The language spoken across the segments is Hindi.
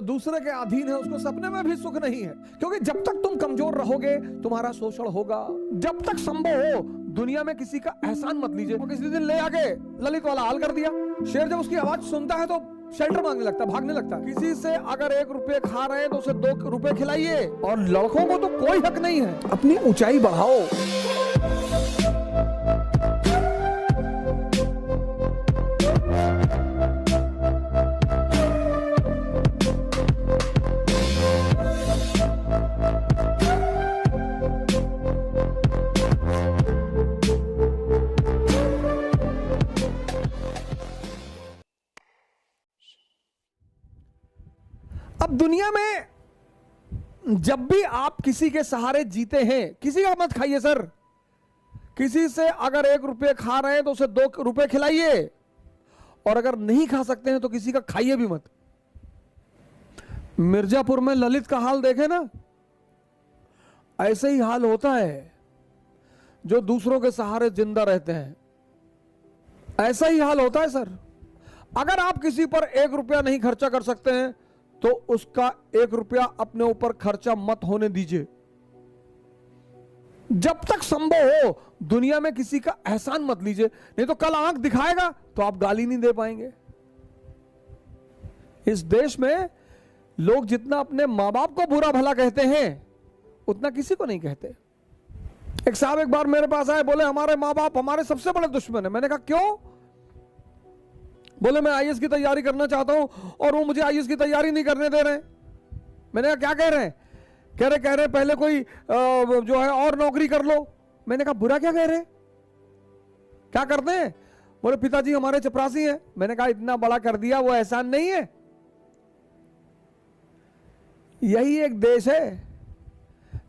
जो दूसरे के अधीन है उसको सपने में भी सुख नहीं है, क्योंकि जब तक तुम कमजोर रहोगे तुम्हारा शोषण होगा। जब तक संभव हो दुनिया में किसी का एहसान मत लीजिए। और किसी दिन ले आके ललित वाला हाल कर दिया। शेर जब उसकी आवाज सुनता है तो शेल्टर मांगने लगता है, भागने लगता है। किसी से अगर 1 रुपये खा रहे हैं तो उसे 2 रुपये खिलाइए। और लड़कों को तो कोई हक नहीं है, अपनी ऊंचाई बढ़ाओ। अब दुनिया में जब भी आप किसी के सहारे जीते हैं, किसी का मत खाइए सर। किसी से अगर 1 रुपये खा रहे हैं तो उसे 2 रुपये खिलाइए। और अगर नहीं खा सकते हैं तो किसी का खाइए भी मत। मिर्जापुर में ललित का हाल देखे ना, ऐसे ही हाल होता है जो दूसरों के सहारे जिंदा रहते हैं। ऐसा ही हाल होता है सर। अगर आप किसी पर 1 रुपया नहीं खर्चा कर सकते हैं तो उसका 1 रुपया अपने ऊपर खर्चा मत होने दीजिए। जब तक संभव हो दुनिया में किसी का एहसान मत लीजिए, नहीं तो कल आंख दिखाएगा तो आप गाली नहीं दे पाएंगे। इस देश में लोग जितना अपने मां बाप को बुरा भला कहते हैं उतना किसी को नहीं कहते। एक साहब एक बार मेरे पास आए, बोले हमारे मां बाप हमारे सबसे बड़े दुश्मन है। मैंने कहा क्यों? बोले मैं आईएएस की तैयारी करना चाहता हूं और वो मुझे आईएएस की तैयारी नहीं करने दे रहे। मैंने कहा क्या कह रहे हैं? कह रहे पहले कोई जो है और नौकरी कर लो। मैंने कहा बुरा क्या कह रहे? क्या करते हैं? बोले पिताजी हमारे चपरासी हैं। मैंने कहा इतना बड़ा कर दिया, वो एहसान नहीं है। यही एक देश है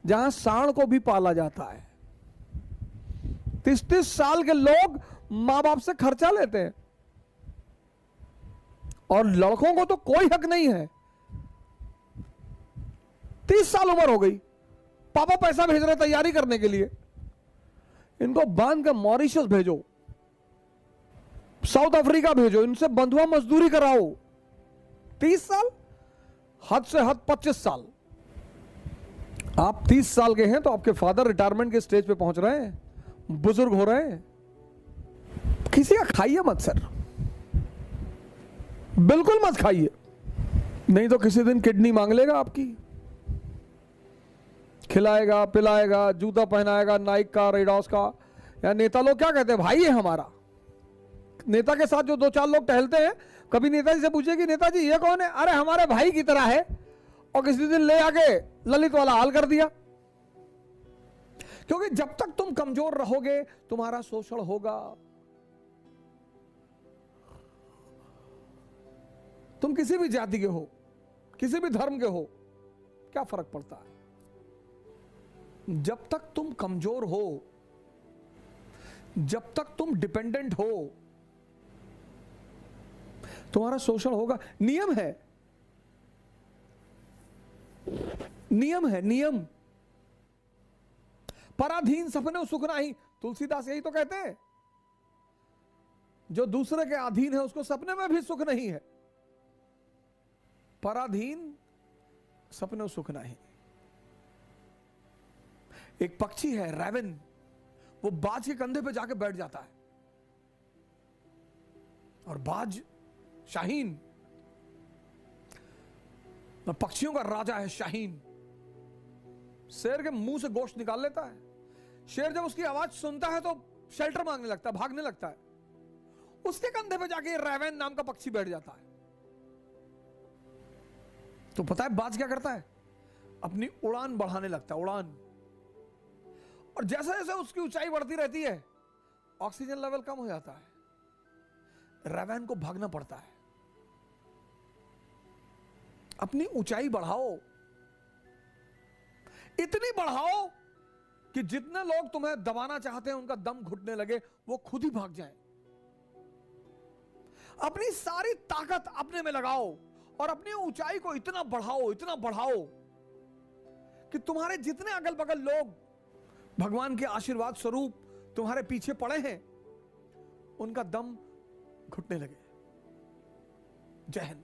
जहां सांड को भी पाला जाता है। 30-30 साल के लोग मां बाप से खर्चा लेते हैं और लड़कों को तो कोई हक नहीं है। 30 साल उम्र हो गई, पापा पैसा भेज रहे तैयारी करने के लिए। इनको बांध कर मॉरिशस भेजो, साउथ अफ्रीका भेजो, इनसे बंधुआ मजदूरी कराओ। 30 साल, हद से हद 25 साल। आप 30 साल के हैं तो आपके फादर रिटायरमेंट के स्टेज पे पहुंच रहे हैं, बुजुर्ग हो रहे हैं। किसी का खाइए मत सर, बिल्कुल मत खाइए, नहीं तो किसी दिन किडनी मांग लेगा आपकी। खिलाएगा पिलाएगा, जूता पहनाएगा नाइक का, रेडॉस का। या नेता लोग क्या कहते हैं, भाई है हमारा। नेता के साथ जो 2-4 लोग टहलते हैं, कभी नेताजी से पूछे कि नेताजी ये कौन है? अरे हमारे भाई की तरह है। और किसी दिन ले आके ललित वाला हाल कर दिया। क्योंकि जब तक तुम कमजोर रहोगे तुम्हारा शोषण होगा। तुम किसी भी जाति के हो, किसी भी धर्म के हो, क्या फर्क पड़ता है? जब तक तुम कमजोर हो, जब तक तुम डिपेंडेंट हो, तुम्हारा शोषण होगा। नियम है, नियम है, नियम। पराधीन सपने सुख नहीं। तुलसीदास यही तो कहते हैं, जो दूसरे के अधीन है उसको सपने में भी सुख नहीं है। पराधीन सपने सुख नहीं। एक पक्षी है रैवन, वो बाज के कंधे पे जाके बैठ जाता है। और बाज शाहीन, पक्षियों का राजा है शाहीन। शेर के मुंह से गोश्त निकाल लेता है। शेर जब उसकी आवाज सुनता है तो शेल्टर मांगने लगता है, भागने लगता है। उसके कंधे पे जाके रैवन नाम का पक्षी बैठ जाता है। तो पता है बाज क्या करता है? अपनी उड़ान बढ़ाने लगता है, उड़ान। और जैसे जैसे उसकी ऊंचाई बढ़ती रहती है ऑक्सीजन लेवल कम हो जाता है, रैवन को भागना पड़ता है। अपनी ऊंचाई बढ़ाओ, इतनी बढ़ाओ कि जितने लोग तुम्हें दबाना चाहते हैं उनका दम घुटने लगे, वो खुद ही भाग जाएं। अपनी सारी ताकत अपने में लगाओ और अपनी ऊंचाई को इतना बढ़ाओ कि तुम्हारे जितने अगल बगल लोग भगवान के आशीर्वाद स्वरूप तुम्हारे पीछे पड़े हैं उनका दम घुटने लगे। जय हिंद।